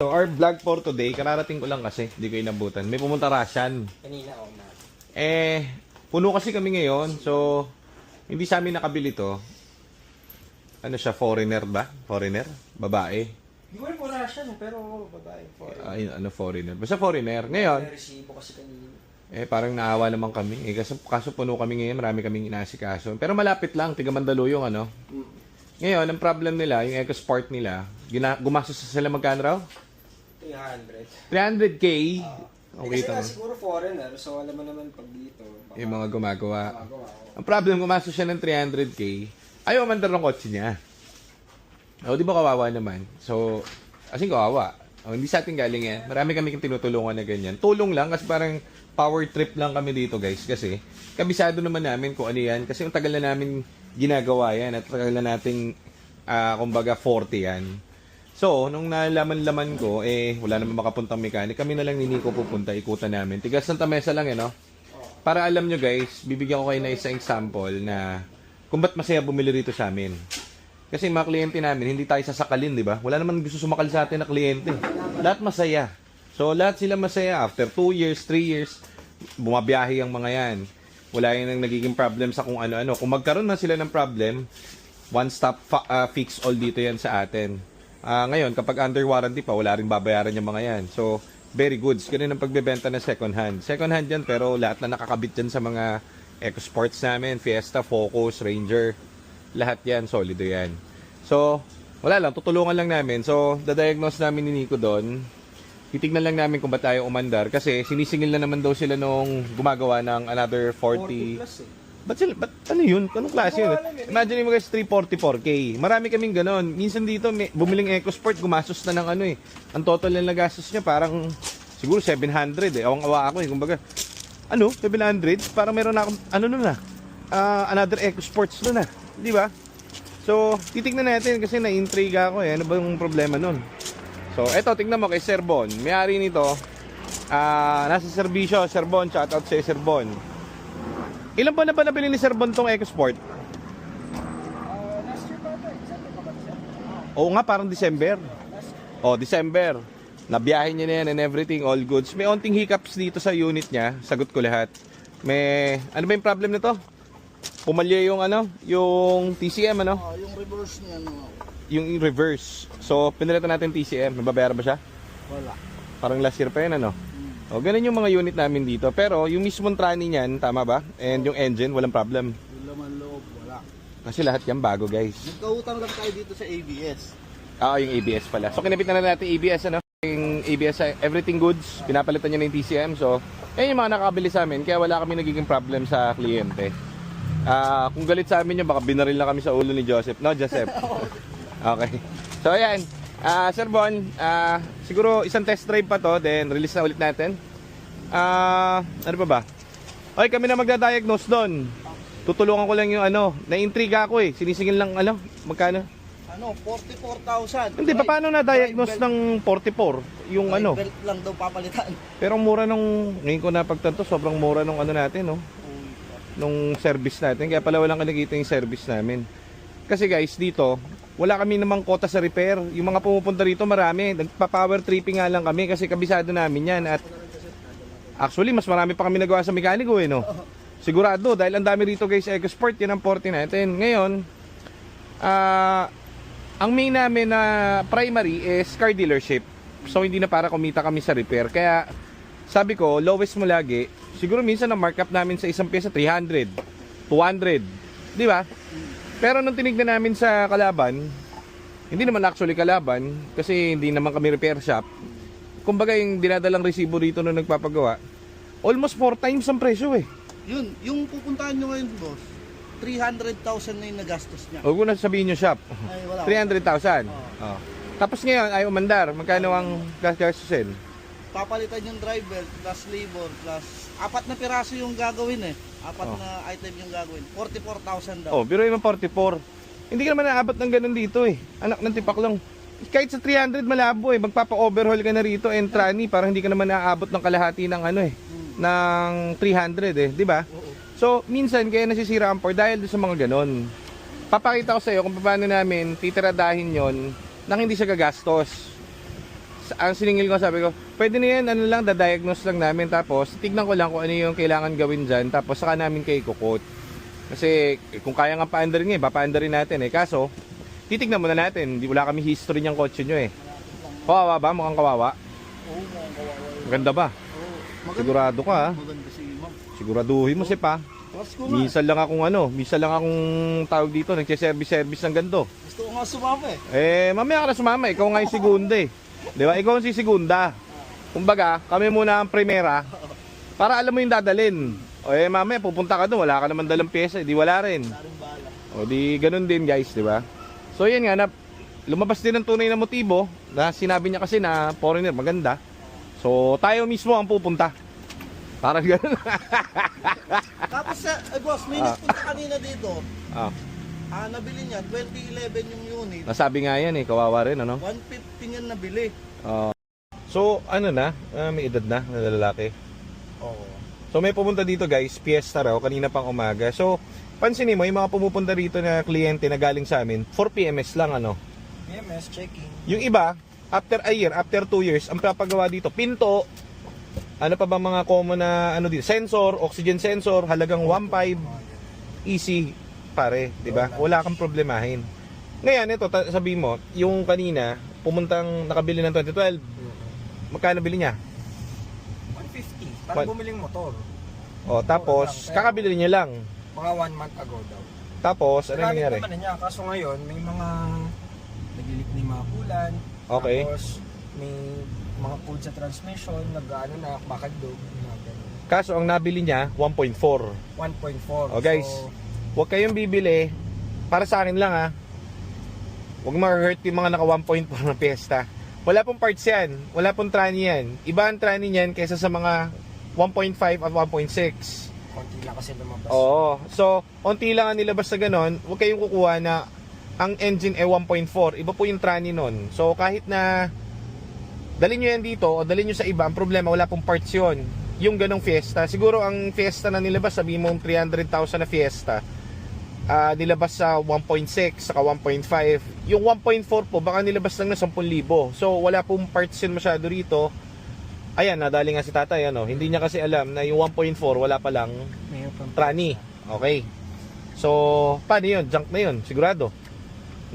So our vlog for today, kararating ko lang kasi, hindi ko inabutan. May pumunta Russian. Kanina ako na. Puno kasi kami ngayon, so hindi sa amin nakabili to. Ano siya, foreigner ba? Foreigner? Babae? Hindi ko rin po Russian, pero babae. Ay, ano foreigner? Basta foreigner. Ngayon, May resibo kasi kanina. parang naawa naman kami. Kaso puno kami ngayon, marami kaming inasikaso. Pero malapit lang, tiga Mandaluyong ano. Ngayon, ang problem nila, yung EcoSport nila, gumastos sila magkano raw? 300. 300k. Okay, Kasi nga siguro foreigner, so alam mo naman pag dito. Baka yung mga gumagawa. gumagawa ko. Ang problem, gumastos siya ng 300k. Ayaw mandar ng kotse niya. O, di ba kawawa naman? So, asing kawawa. O, hindi sa atin galing yan. Marami kami tinutulungan na ganyan. Tulong lang kasi parang power trip lang kami dito guys. Kasi kabisado naman namin kung ano yan. Kasi yung tagal na namin ginagawa yan at tagal na nating kumbaga 40 yan. So, nung nalaman-laman ko, wala naman makapuntang mechanic. Kami na lang ni Nico pupunta, ikutan namin. Tigas Santa Mesa lang no? Para alam nyo guys, bibigyan ko kayo na isang example na kung ba't masaya bumili rito sa amin. Kasi mga kliyente namin, hindi tayo sasakalin, di ba? Wala naman gusto sumakal sa atin na kliyente. Lahat masaya. So, lahat sila masaya. After 2 years, 3 years, bumabiyahe ang mga yan. Wala yung nagiging problem sa kung ano-ano. Kung magkaroon na sila ng problem, one-stop fix all dito yan sa atin. Ngayon, kapag under warranty pa, wala rin babayaran yung mga yan. So, very good. Ganun ang pagbebenta ng second hand. Second hand yan, pero lahat na nakakabit dyan sa mga EcoSports namin, Fiesta, Focus, Ranger, lahat yan, solido yan. So, wala lang, tutulungan lang namin. So, dadiagnose namin ni Nico doon. Titignan lang namin kung ba tayo umandar. Kasi sinisingil na naman daw sila nung gumagawa ng another 40. 40 plus Ba't ano yun? Anong klase yun? Imagine mo guys, 344k. Marami kaming ganon. Minsan dito, bumiling EcoSport, gumastos na ng ano eh. Ang total na nagastos niya, parang siguro 700 eh. Awang-awa ako eh. Kumbaga, 700? Parang meron na akong, another EcoSports na. Di ba? So, titignan natin kasi na-intrigue ako eh. Ano ba yung problema nun? So, eto, tignan mo kay Sir Bon. May-ari nito, nasa serbisyo, Sir Bon, shoutout sa Sir Bon. Ilan ba na ba nabili ni Sir Bon tong EcoSport? Last year pa ito. December pa ba? Oo nga, parang December. December. Nabiyahe niya na yan and everything, all goods. May onting hiccups dito sa unit niya. Sagot ko lahat. Ano ba yung problem nito? Pumalya yung yung TCM Yung reverse niya yung reverse. So, pinalitan natin TCM. Mababayaran ba siya? wala. Parang last year pa yun ganun yung mga unit namin dito. Pero yung mismong trani niyan, tama ba? And yung engine, walang problem. Yung laman loob, wala. Kasi lahat yan bago guys. Nagkautang lang tayo dito sa ABS. Yung ABS pala. So, kinabit na natin ABS, Yung ABS, everything goods. Pinapalitan niya na yung TCM. So, yung mga nakakabili sa amin. Kaya wala kami nagiging problem sa kliyente. Kung galit sa amin yun, baka binaril na kami sa ulo ni Joseph. No, Joseph? Okay. So, ayan. Sir Bon, siguro isang test drive pa to, then release na ulit natin. Ano pa ba? Okay, kami na magda-diagnose doon. Tutulungan ko lang yung na-intriga ako eh. Sinisingil lang magkano? 44,000. Hindi, paano na-diagnose ng 44? Yung Belt lang daw papalitan. Pero mura ngayon ko napagtanto, sobrang mura nung natin, nung service natin. Kaya pala walang kinikita yung service namin. Kasi guys, dito, wala kami namang kota sa repair. Yung mga pumupunta rito marami. Nagpa-power tripping nga lang kami kasi kabisado namin yan. At actually, mas marami pa kami nagawa sa mekaniko Sigurado, dahil ang dami rito guys, EcoSport, yan ang 40 natin. Ngayon, ang main namin na primary is car dealership. So, hindi na para kumita kami sa repair. Kaya, sabi ko, lowest mo lagi. Siguro minsan ang markup namin sa isang pyesa, 300, 200. Di ba? Pero nung tinignan namin sa kalaban, hindi naman actually kalaban kasi hindi naman kami repair shop. Kumbaga yung dinadalang resibo rito nung nagpapagawa, almost 4 times ang presyo Yun, yung pupuntahan nyo ngayon, boss, 300,000 na yung nagastos niya. Huwag ko na sabihin nyo shop. Ay, wala. 300,000. Tapos ngayon ay umandar. Magkano ang gastusin? Papalitan yung driver, plus labor, plus 4 na piraso yung gagawin 4 na item yung gagawin. 44,000 daw. Biro yung 44. Hindi ka naman naabot ng ganun dito Anak ng tipak lang. Kahit sa 300 malabo Magpapa-overhaul ka na rito and trani para hindi ka naman naaabot ng kalahati ng ng 300 di ba? So, minsan kaya nasisira ang por dahil sa mga ganon. Papakita ko sa iyo kung paano namin titiradahin yon nang hindi siya gagastos. ang siningil ko, sabi ko, pwede na yan, ano lang, da-diagnose lang namin. Tapos, tignan ko lang kung ano yung kailangan gawin dyan. Tapos, saka namin kayo ikukot. Kasi, kung kaya nga paandarin nga, papaandarin natin eh. Kaso, titignan muna natin. Di wala kami history niyang kotse nyo eh. Kawawa ba? Mukhang kawawa? Oo, mukhang kawawa. Maganda ba? Oo. Sigurado ka ha? Maganda si Imam. Siguraduhin mo si pa. Trust ko nga. Minsan lang akong tawag dito, nagsiservice-service ng ganito. Gusto ko nga sumama eh. Mamaya ka na sumama, ikaw nga yung segunda eh. Di ba? Ikaw ang si segunda. Kumbaga, kami muna ang primera para alam mo yung dadalin. Mamaya pupunta ka doon, wala ka naman dalang pyesa, di wala rin. Daring bala. Di ganun din guys, di ba? So yan nga, lumabas din ang tunay na motibo na sinabi niya kasi na foreigner, maganda. So tayo mismo ang pupunta. Parang ganun. Tapos boss, may nagpunta kanina dito. Nabili niya, 2011 yung unit. Nasabi nga yan eh, kawawa rin ano. 150 niyan nabili. So ano na, may edad na lalaki. Oo. So may pumunta dito guys, fiesta raw, kanina pang umaga. So pansinin mo, yung mga pumupunta rito na kliyente na galing sa amin, 4 PMS lang ano. PMS, checking. Yung iba, after a year, after 2 years, ang papagawa dito, pinto, ano pa ba mga common na ano dito, sensor, oxygen sensor, halagang 1.5, easy pare, di ba? Wala kang problemahin. Ngayon, ito, sabi mo, yung kanina, pumuntang nakabili ng 2012, magkano bili niya? 150, para bumiling motor. Tapos, kakabili niya lang. Mga 1 month ago daw. Tapos, ano Nagamit nangyari? naman niya, kaso ngayon, may mga naglilik na yung mga kulan. Okay. Tapos, may mga code sa transmission, nag-ano na, bakaldog, mga ganun. Kaso, ang nabili niya, 1.4. 1.4. Guys, huwag kayong bibili. Para sa akin lang ha. Huwag ma-hurt yung mga naka 1.4 na Fiesta. Wala pong parts yan. Wala pong tranny yan. Iba ang tranny niyan kaysa sa mga 1.5 at 1.6. Konti lang kasi lumabas. Oo. So, onti lang ang nilabas na ganon. Huwag kayong kukuha na ang engine ay 1.4. Iba po yung tranny nun. So, kahit na dalhin nyo yan dito o dalhin nyo sa iba, ang problema, wala pong parts yun. Yung ganong Fiesta. Siguro ang Fiesta na nilabas, sabi mo 300,000 na Fiesta, nilabas sa 1.6 saka 1.5. Yung 1.4 po baka nilabas lang na 10,000. So wala pong parts yun masyado rito. Ayan, nadali nga si tatay ano. Hindi niya kasi alam na yung 1.4 wala pa lang tranny. Okay. So paano yun? Junk na yun, sigurado.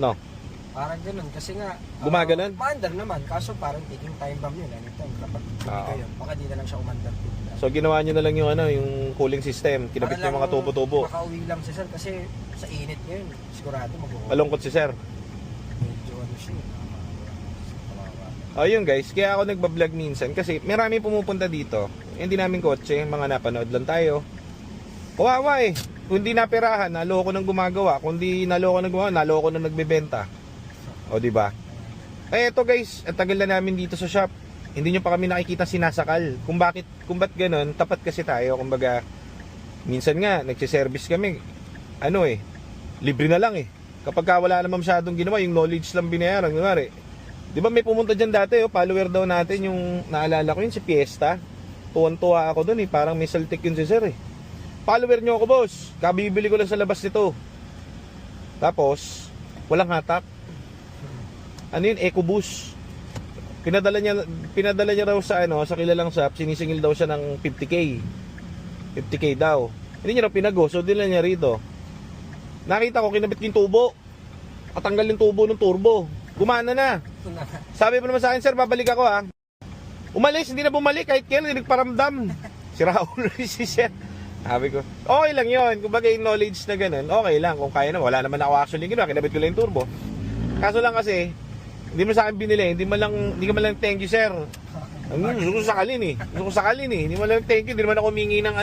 No. Parang ganun kasi nga Gumaganon? maandar naman, kaso parang taking time bomb yun. Anytime kapag hindi yun, baka di na lang siya umandar. So ginawa niyo na lang yung ano, yung cooling system, kinabit niyo yung mga tubo-tubo. Makauwi lang si sir kasi sa init ngayon, sigurado mag-uwi. Malungkot si sir. Medyo ano siya. Ayun guys, kaya ako nagba-vlog minsan kasi marami pumupunta dito. Hindi namin kotse, mga napanood lang tayo. Kawawa eh. Kung di napirahan, naloko nang gumagawa. Kung di naloko nang gumawa, naloko nang nagbebenta. O di ba? Eto guys, ang tagal na namin dito sa shop. Hindi nyo pa kami nakikita sinasakal. Kung ba't ganun, tapat kasi tayo. Kumbaga, minsan nga, nagsiservice kami. Ano eh, libre na lang eh. Kapag wala naman masyadong ginawa, yung knowledge lang binayaran. Kunwari, di ba may pumunta dyan dati, follower daw natin, yung naalala ko yun, si Fiesta. Tuwan-tuwa ako dun eh, parang may saltik yun si sir eh. Follower nyo ako boss, kabibili ko lang sa labas nito. Tapos, walang hatak. Ano yun, EcoBoost. Pinadala niya raw sa sa kilalang shop, sinisingil daw siya ng 50k. 50k daw. Hindi niya raw pinago, so dinala niya rito. Nakita ko kinabit yung tubo. Katanggal yung tubo ng turbo. Gumana na. Sabi pa naman sa akin, sir, babalik ako ha. Umalis, hindi na bumalik kahit kailan, hindi nagparamdam. Si Raul si sir. Sabi ko, okay lang yun. Kung bagay knowledge na ganun, okay lang. Kung kaya na, wala naman ako actually ginawa, kinabit ko lang yung turbo. Kaso lang kasi, hindi mo sa akin binili, hindi ka man lang thank you sir. Gusto ko sakalin eh. Hindi mo lang thank you, hindi naman ako humingi ng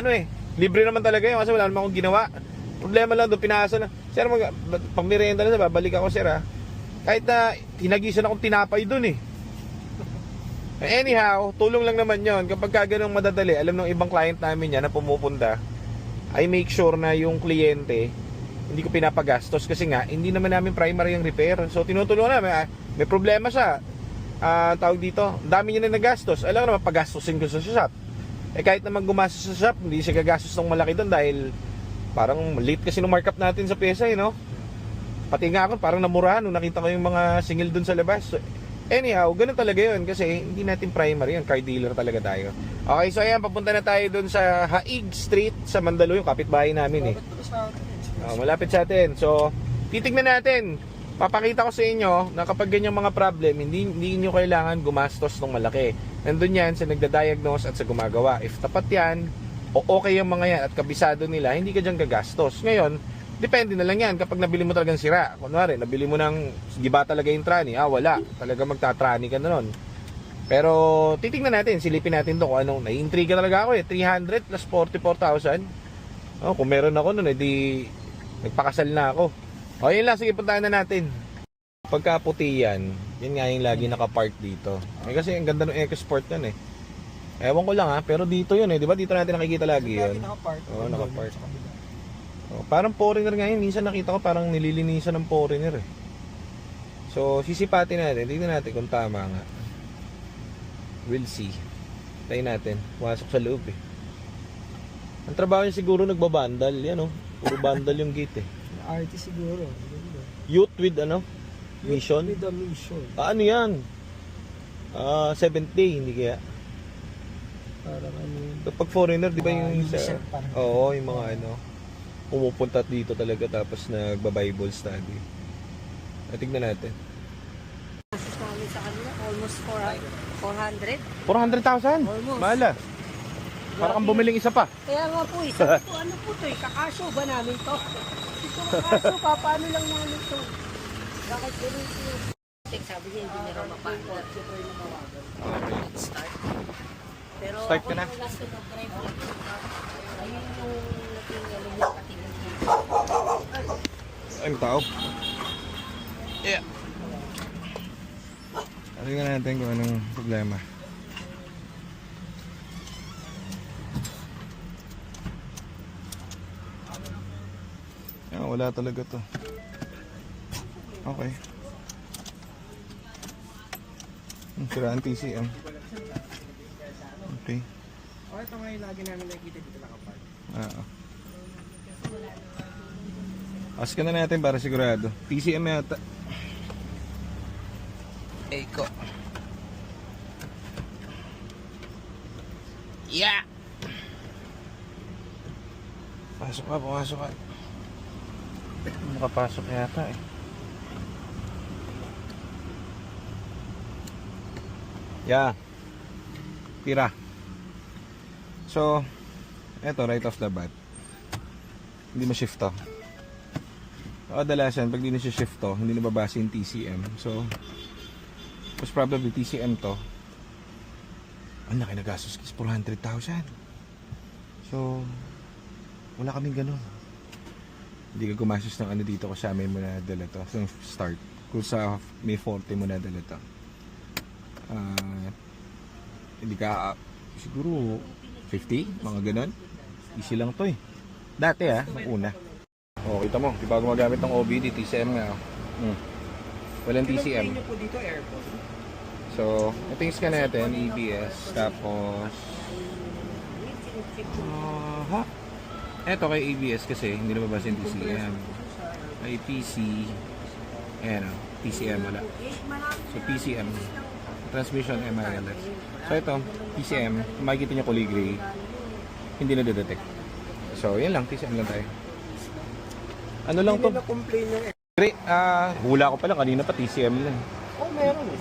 libre naman talaga yun kasi wala naman akong ginawa. Problema lang doon, pinasa na. Sir, pag merienda na sa babalik ako sir ha. Kahit na tinagisan akong tinapay doon eh. Anyhow, tulong lang naman yon. Kapag ganong madadali, alam ng ibang client namin yan na pumupunta, I make sure na yung kliyente hindi ko pinapagastos kasi nga hindi naman namin primary yung repair. So tinutulungan namin, may problema siya. Tawag dito, dami niya na nagastos. Alam naman pagastosin ko sa shop. Kahit naman gumastos sa shop, hindi siya gagastos ng malaki doon dahil parang late kasi nung markup natin sa pyesa no. Pati nga ako parang namurahan nung nakita ko yung mga singil doon sa labas. So, Anyhow, ganun talaga yun kasi hindi natin primary yun, car dealer talaga tayo. Okay, so ayan, papunta na tayo dun sa Haig Street sa Mandaluyong, kapitbahay namin eh. Malapit sa atin. So, titignan natin. Papakita ko sa inyo na kapag ganyang mga problem, hindi nyo kailangan gumastos ng malaki. Nandun yan sa nagda-diagnose at sa gumagawa. If tapat yan, o okay yung mga yan at kabisado nila, hindi ka dyan gagastos. Ngayon, depende na lang yan kapag nabili mo talagang sira. Kunwari, nabili mo ng giba talaga yung trani, wala. Talaga magtatrani ka na nun. Pero titingnan natin, silipin natin to kung anong naiintriga talaga ako eh. 300 plus 44,000. Kung meron ako nun, edi nagpakasal na ako. Yun lang, sige, puntahan na natin. Pagka puti yan, yun nga yung lagi nakapark dito. Kasi ang ganda ng EcoSport nun eh. Ewan ko lang pero dito yun eh. Di ba dito natin nakikita lagi yun? Nakapark. Oo, nakapark. Parang foreigner ngayon, minsan nakita ko parang nililinisan ng foreigner eh. So, sisipatin natin, tignan natin kung tama nga. We'll see. Tayo natin, pumasok sa loob eh. Ang trabaho niya siguro nagbabandal, yan puro bandal yung gate eh. RT siguro. Youth with mission? With a mission. Ano yan? 7th day, hindi kaya? Parang Kapag foreigner, di ba yung Unicef parang. Oo, yung mga pumupunta dito talaga tapos nagba-Bible study. Tignan natin. Asus namin sa kanila, almost 400. 400,000? Almost. Mahala. Parang kang bumiling isa pa. Kaya nga po, sabi ko, ano po to kakasyo ba namin to? Ito kakasyo pa, paano lang namin to? Bakit ganun siya? Sabi niya, hindi niya raw mapagod. Let's start. Pero Start ka na. Ako yung last na drive ko. Ayun yung nating patingin dito. Ay, may tao. Yeah. Tingnan natin kung anong problema. Wala talaga to. Okay. Siraan TCM. Okay. Ito nga yung lagi namin nakikita dito nakapark. Ask na natin para sigurado. TCM yata. Eiko. Yeah! Pasok ka, pumasok ka. Nakapasok yata eh. Yeah. Tira. So, eto right off the bat. Hindi mo shift to. Kadalasan pag di na siya shift to, hindi nababasa yung TCM. So, most probably TCM to. Ang laki na gastos, 400,000. So, wala kaming ganun. Hindi ka gumastos ng dito kasi amin mo na dala to. So, start. Kung sa May 40 mo na dala to. Hindi ka, siguro 50, mga ganun. Easy lang to eh. Dati nung una. Kita mo, di ba gumagamit ng OBD, TCM nga. Walang TCM. Pinag-play niyo po dito aircon. So, ito yung scan natin, EBS, tapos eto kay ABS kasi hindi na mabasa yung TCM. Kay PC, TCM wala. So, PCM, transmission MRLS. So, ito, PCM, makikita niya kulay gray, hindi na detect. So, yan lang, TCM lang tayo. Ano lang to? Hindi na-complain yung Gray, hula ko pala, kanina pa TCM lang. meron eh.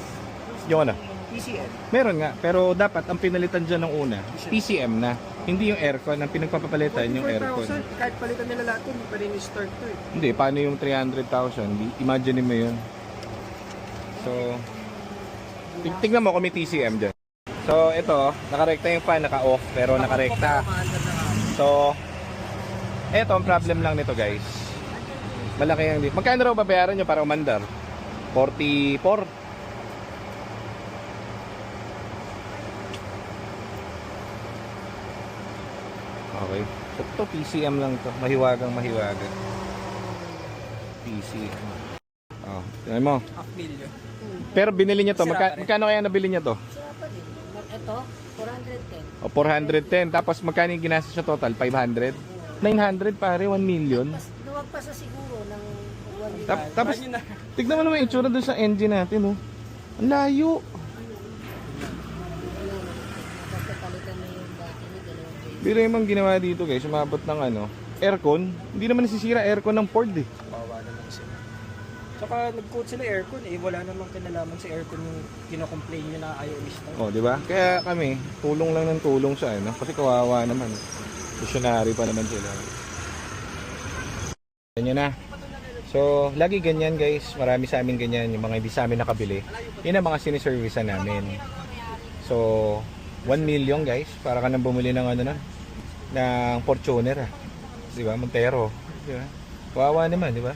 Yung PCM. Meron nga, pero dapat ang pinalitan dyan ng una, PCM na. Hindi yung aircon, ang pinagpapalitan yung aircon. 44,000, kahit palitan nila lahat yun, pa rin i-start to eh. Hindi, paano yung 300,000? Imagine mo yun. So, tignan mo kung may TCM dyan. So, ito, nakarekta yung fan, naka-off, pero nakarekta. So, ito ang problem lang nito guys. Malaki ang dito. Magkano raw babayaran nyo para umandar? 44? Okay. So, ito PCM lang to. Mahiwagang mahiwaga. PCM. Tingnan mo. Half million. Pero binili niya to. Magkano kaya nabili niya to? Sira pa din. Ito, 410. O 410. Tapos magkano yung ginastos sa total? 500? 900 pare, 1 million. Mas luwag pa sa siguro ng 1 million. Tapos, tignan mo naman yung itsura doon sa engine natin, oh. Ang layo. Basta palitan mo yung dati niya, 2 beses. Pero yung ginawa dito guys, umabot ng aircon. Hindi naman nasisira aircon ng Ford eh. Kawawa naman sila. Tsaka nag-quote sila aircon eh. Wala namang kinalaman sa aircon yung kinocomplain nyo na ayaw install. Oh, di ba? Kaya kami, tulong lang ng tulong sa kasi kawawa naman. Visionary pa naman sila. Ganyan na. So, lagi ganyan guys. Marami sa amin ganyan. Yung mga hindi sa amin nakabili. Yun ang mga siniservicean namin. So, 1 million guys. Para ka nang bumili ng ng Fortuner. Di ba? Montero. Di ba? Kawawa naman, di ba?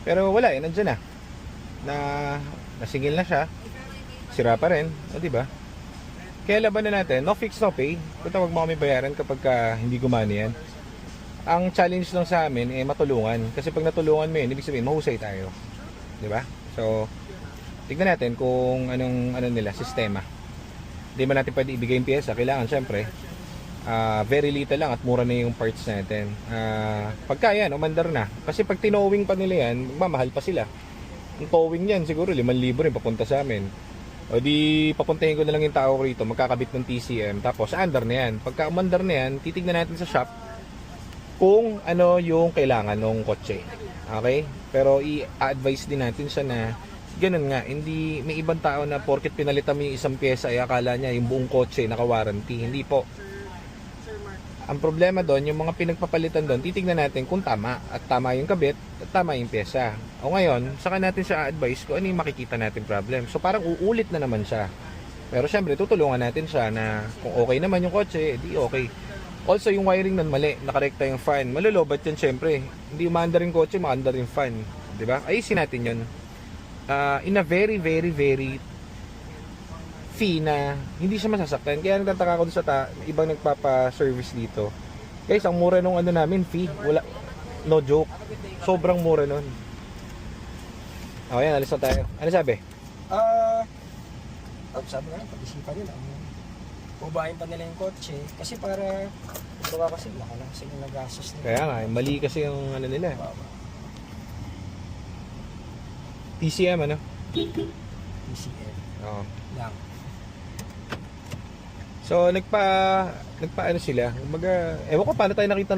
Pero wala eh. Nandiyan na. Nasingil na siya. Sira pa rin. O, di ba? Kaya laban na natin. No fix, no pay. Kung tawag mo kami bayaran kapag hindi gumana yan. Ang challenge lang sa amin matulungan. Kasi pag natulungan mo yun, ibig sabihin, mahusay tayo. Di ba? So, tignan natin kung anong nila, sistema. Hindi man natin pwede ibigay yung pyesa. Kailangan, syempre, very little lang at mura na yung parts natin. Pagka yan, umandar na. Kasi pag tinowing pa nila yan, magmamahal pa sila. Yung towing yan, siguro 5,000 rin papunta sa amin. O di, papuntahin ko na lang yung tao rito, magkakabit ng TCM, tapos andar na yan. Pagka umandar na yan, titignan natin sa shop kung ano yung kailangan ng kotse. Okay? Pero i-advise din natin siya na ganun nga, hindi may ibang tao na porket pinalitan mo yung isang pyesa ay akala niya yung buong kotse naka-warranty. Hindi po. Ang problema doon, yung mga pinagpapalitan doon, titignan natin kung tama at tama yung kabit at tama yung pyesa. O ngayon, saka natin siya advise kung ano yung makikita natin problem. So parang uulit na naman siya. Pero syempre, tutulungan natin siya na kung okay naman yung kotse, di okay. Also, yung wiring nun mali, nakarekta yung fan. Malulobat yan syempre. Hindi umaandar yung kotse, maandar yung fan. Diba? Ayusin natin yun. In a very, very, very fee na hindi siya masasaktan. Kaya nagtataka ko sa ibang nagpapa-service dito. Guys, ang mura nung namin, fee. Wala, no joke. Sobrang mura nun. Okay, alis na tayo. Ano sabi? Sabi nga, pag-isipan nila. Bubahin pa nila yung kotse. Kasi para, bawa kasi, baka lang kasi yung nagastos nila. Kaya nga, mali kasi yung nila. TCM, PCM. Oo. Lang. So, sila. Kumbaga, ewan ko paano tayo nakita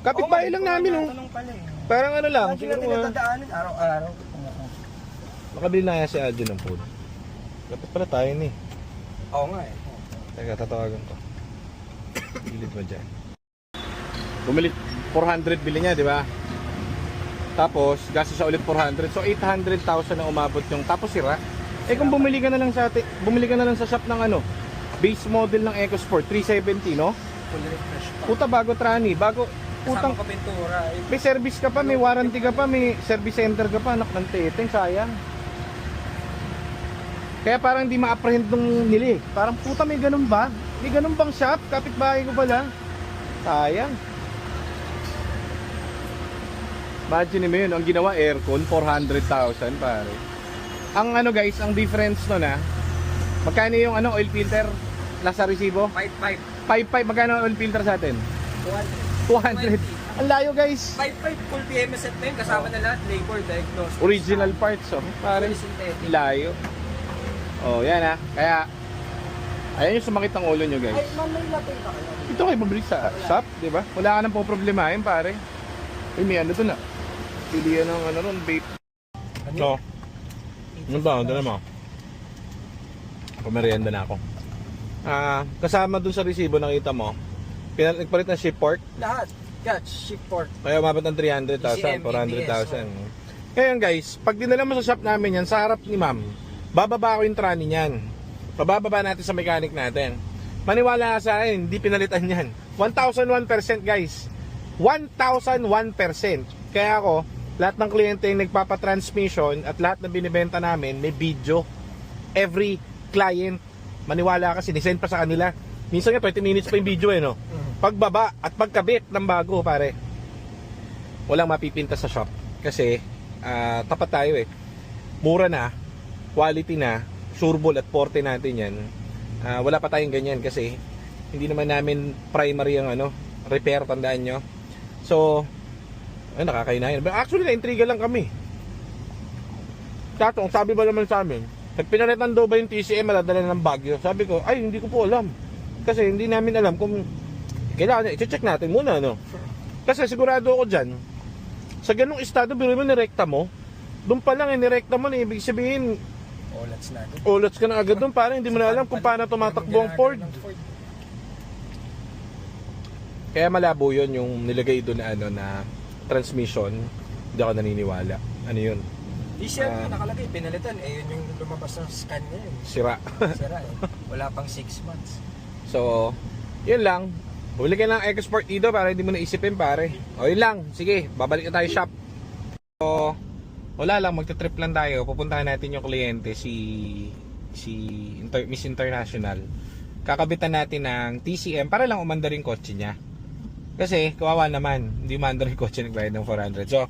Kapitbahay lang namin, Tanong pala eh. Parang lang, Lagi natin natadaanan, araw-araw. Makabili na kaya si Aljo ng food. Dapat pala tayo ni. Oo nga eh. Teka, tatawagan ko. Gilid mo dyan. Bumili, 400 bili niya, di ba? Tapos, gastos siya ulit 400. So, 800,000 na umabot yung tapos sira. Eh, kung bumili ka na lang sa shop ng base model ng EcoSport, 370, no? Full refresh pa. Puta, bago trani, Kasama ka pintura. may service ka pa, may warranty ka pa, may service center ka pa, anak ng teteng, sayang. Kaya parang hindi ma-apprehend nung nili. Parang puta, may ganun ba? May ganun bang shop? Kapitbahay ko pala. Sayang. Imagine mo yun, ang ginawa aircon, 400,000 pare. Ang guys, ang difference no magkano yung oil filter nasa resibo? 5.5. 5.5, magkano oil filter sa atin? 200. Ang layo guys. 5.5 full PMS set na yun. Kasama na lahat. Labor, diagnosis. Original parts pare. Synthetic. Layo. Yan Kaya ayan yung sumakit ang ulo nyo guys. Ay, ma'am, may lapay pa kayo. Ito kayo pabalik sa shop, di ba? Wala ka nang po problemahin pare. Ay, may doon pili yan ng ron, vape. No. Ano ba? Dala mo. Pamerienda na ako. Kasama dun sa resibo nakita mo, nagpalit ng ship port. Lahat. Catch, ship port. Kaya umabot ng 300,000, 400,000. Ngayon guys, pag dinala mo sa shop namin yan, sa harap ni ma'am, bababa ko yung trani niyan. Pabababa natin sa mechanic natin. Maniwala ka sa akin, hindi pinalitan yan. 1,001% guys. 1,001%. Kaya ako, lahat ng kliyente yung nagpapatransmission at lahat na binibenta namin, may video. Every client, maniwala kasi, nisend pa sa kanila. Minsan nga 20 minutes pa yung video no. Pagbaba at pagkabit ng bago pare, walang mapipinta sa shop. Kasi, tapat tayo mura na, quality na, sureball at porte natin yan. Wala pa tayong ganyan kasi hindi naman namin primary ang repair, tandaan nyo. So, nakakainahin. Actually, na-intriga lang kami. Tatong, sabi ba naman sa amin, Nagpinalitan daw ba yung TCM madadala ng Baguio? Sabi ko, ay hindi ko po alam. Kasi hindi namin alam kung kailangan i-check natin muna, no? Kasi sigurado ako dyan, sa ganung estado, biro mo nirekta mo, doon pa lang nirekta mo na ibig sabihin, Olats na agad. ulats ka na agad doon, parang hindi mo na alam kung paano tumatakbo ang Ford. Kaya malabo yun yung nilagay doon na, ano, na transmission. Hindi ako naniniwala. Ano yun? Di siya nakalagay, pinalitan. Eh, yun yung lumabas ng scan niya yun. Sira. Sira eh. Wala pang 6 months. So, yun lang. Huli ka ng export dito para hindi mo naisipin, pare. O yun lang. Sige, babalik na tayo shop. So, wala lang. Magta-trip lang tayo. Pupuntahan natin yung kliyente, Miss International. Kakabitan natin ng TCM para lang umanda rin kotse niya. Kasi, kawawa naman. Hindi umanda rin kotse, nagbayad ng 400. So,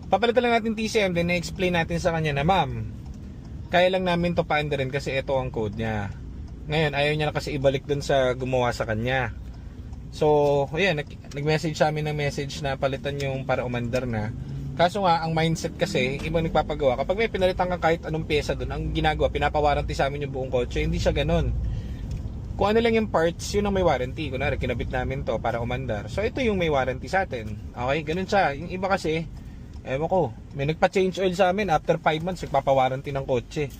papalitan lang natin TCM, then na-explain natin sa kanya na, ma'am, kaya lang namin to paanda rin kasi ito ang code niya. Ngayon, ayaw niya na kasi ibalik dun sa gumawa sa kanya. So, ayan, nag-message sa amin ng message na palitan yung para umandar na. Kaso nga, ang mindset kasi, ibang nagpapagawa. Kapag may pinalitan ka kahit anong pyesa dun, ang ginagawa, pinapawarranty sa amin yung buong kotse. Hindi siya ganun. Kung ano lang yung parts, yun ang may warranty. Kunwari, kinabit namin to para umandar. So, ito yung may warranty sa atin. Okay, ganun siya. Yung iba kasi, ewan ko, may nagpa-change oil sa amin after 5 months, nagpapawarranty ng kotse.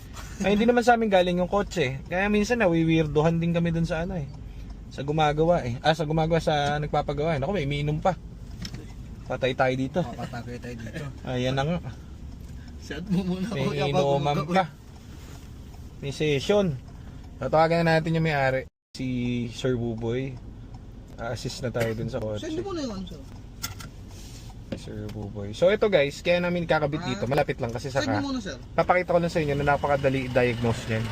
Ay, hindi naman sa amin galing yung kotse. Kaya minsan nawiwirdohan din kami dun sa ano eh. Sa gumagawa eh. Sa gumagawa sa nagpapagawa. Naku, may umiinom pa. Patay tayo dito. Papatagay tayo dito. Ayan na nga. Set mo muna ako. May inuman pa. May session. Tatawagan na natin yung may-ari. Si Sir Buboy. Assist na tayo dun sa kotse. Send mo na yun, sir. Sir Buboy. So ito guys, kaya namin kakabit dito. Malapit lang kasi Send saka. mo muna, sir. Papakita ko lang sa inyo na napakadali i-diagnose niyan.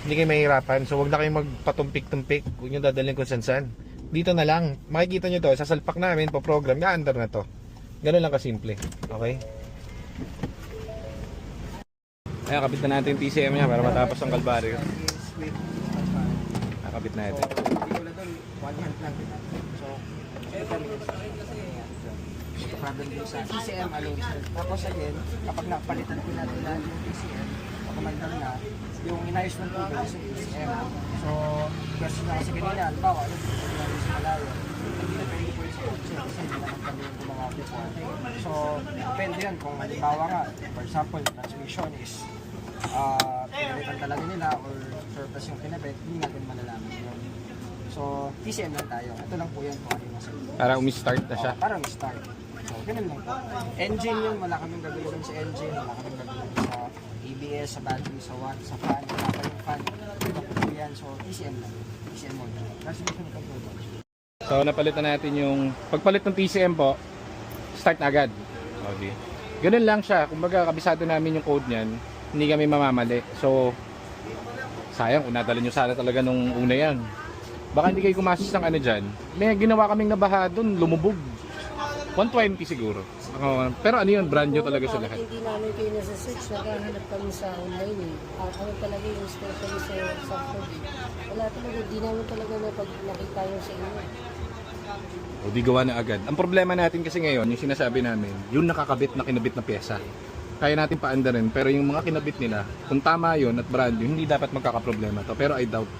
Hindi kayo mahirapan. So wag na kayong magpatumpik-tumpik. Huwag nyo dadalhin kung saan-saan. Dito na lang. Makikita nyo to. Sasalpak namin, po-program. Ga-under na to. Ganun lang kasimple. Okay? Ayan, kabit na natin yung TCM niya para matapos ang kalbaryo. Nakabit natin. Wala doon, 1 month lang. So, ito problem din sa TCM alone, sir. Tapos again, kapag napalitan ko natin lahat yung TCM, pakumandar na, yung inayos ng tubig sa TCM. So, kasi nga kasi kanina, halimbawa, ano, dito natin sa malayo, hindi na pwede po yung sa kotse kasi hindi naman kami yung gumawa before. So, depende yan kung halimbawa nga, for example, transmission is pinalitan talaga nila or surplus yung kinabit, hindi natin malalaman yun. So, TCM lang tayo. Ito lang po yan kung ano yung masaya. Para umi-start na siya. Para start. So, ganun lang po. Engine yun, wala kaming gagawin sa engine, wala kaming gagawin sa ABS, sa battery, sa watt, sa fan, wala kaming fan. Ito po yan. So, TCM lang. TCM mode. Transmission control. So napalitan natin yung pagpalit ng TCM po, start na agad. Okay. Ganun lang siya. Kumbaga kabisado namin yung code niyan, hindi kami mamamali. So sayang kung nadala nyo sana talaga nung una yan. Baka hindi kayo kumasis ng ano dyan. May ginawa kaming nabaha doon, lumubog. 120 siguro. Pero ano yun, brand new talaga sa lahat. Hindi namin kayo nasa-search, naghahanap kami sa online eh. Ano talaga yung specialist sa food. Wala talaga, di namin talaga na pag nakita yung sa inyo. O di gawa na agad. Ang problema natin kasi ngayon, yung sinasabi namin, yung nakakabit na kinabit na pyesa. Kaya natin paanda rin, pero yung mga kinabit nila, kung tama yun at brand new, hindi dapat magkakaproblema to. Pero I doubt.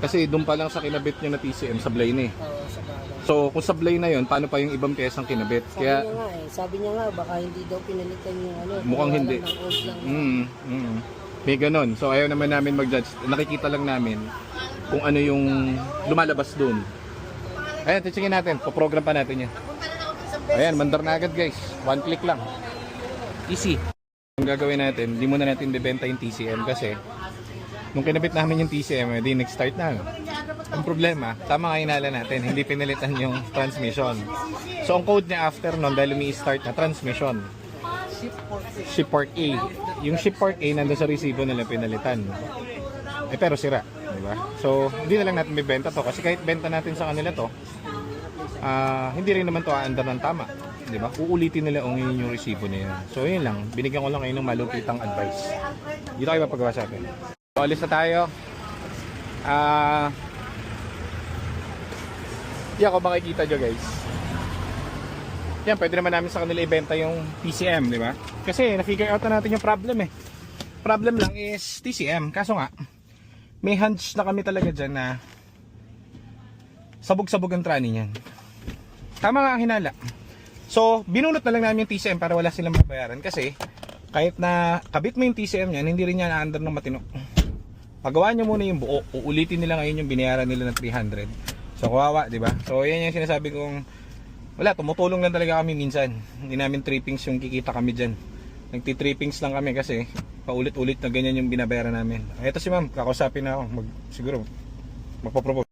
Kasi doon pa lang sa kinabit nyo na TCM, sablay na eh. Oo, sa bagay. So kung sablay na yun, paano pa yung ibang pyesang kinabit? Kaya Sabi niya nga, baka hindi daw pinalitan yung ano. mukhang gawa hindi. lang ng old lang. May ganon. So ayaw naman namin mag-judge. Nakikita lang namin kung ano yung lumalabas doon. Ayan, titingin natin. Paprogram pa natin yan. Ayan, mandar na agad guys. One click lang. Easy. Ang gagawin natin, hindi muna natin bibenta yung TCM kasi nung kinabit namin yung TCM, di nag-start na. Ang problema, tama nga inala natin, hindi pinalitan yung transmission. So ang code niya after nun, dahil umi-start na transmission. Ship port A. Yung ship port A nandun sa resibo nila pinalitan. Pero sira. Diba? So hindi na lang natin bibenta to kasi kahit benta natin sa kanila to, hindi rin naman to aandar ng tama. Diba? Uulitin nila yung resibo niya. So yun lang, binigyan ko lang kayo ng malupitang advice. Dito kayo mapagawa sa akin. So alis na tayo. Yan kung makikita nyo guys. Yan, pwede naman namin sa kanila ibenta yung TCM, di ba? Kasi na-figure out na natin yung problem eh. problem lang is TCM. Kaso nga, may hunch na kami talaga dyan na sabog-sabog ang trani niyan. Tama nga ang hinala. So, binunot na lang namin yung TCM para wala silang mabayaran. Kasi, kahit na kabit mo yung TCM niyan, hindi rin yan na-under ng matino. Pagawa nyo muna yung buo, uulitin nila ngayon yung binayaran nila ng 300. So, kawawa, di ba? So, yan yung sinasabi kong, wala, tumutulong lang talaga kami minsan. Hindi namin trippings yung kikita kami dyan. Nagti-trippings lang kami kasi paulit-ulit na ganyan yung binabayaran namin. Ito si ma'am, kakausapin na ako. Siguro, magpapropose.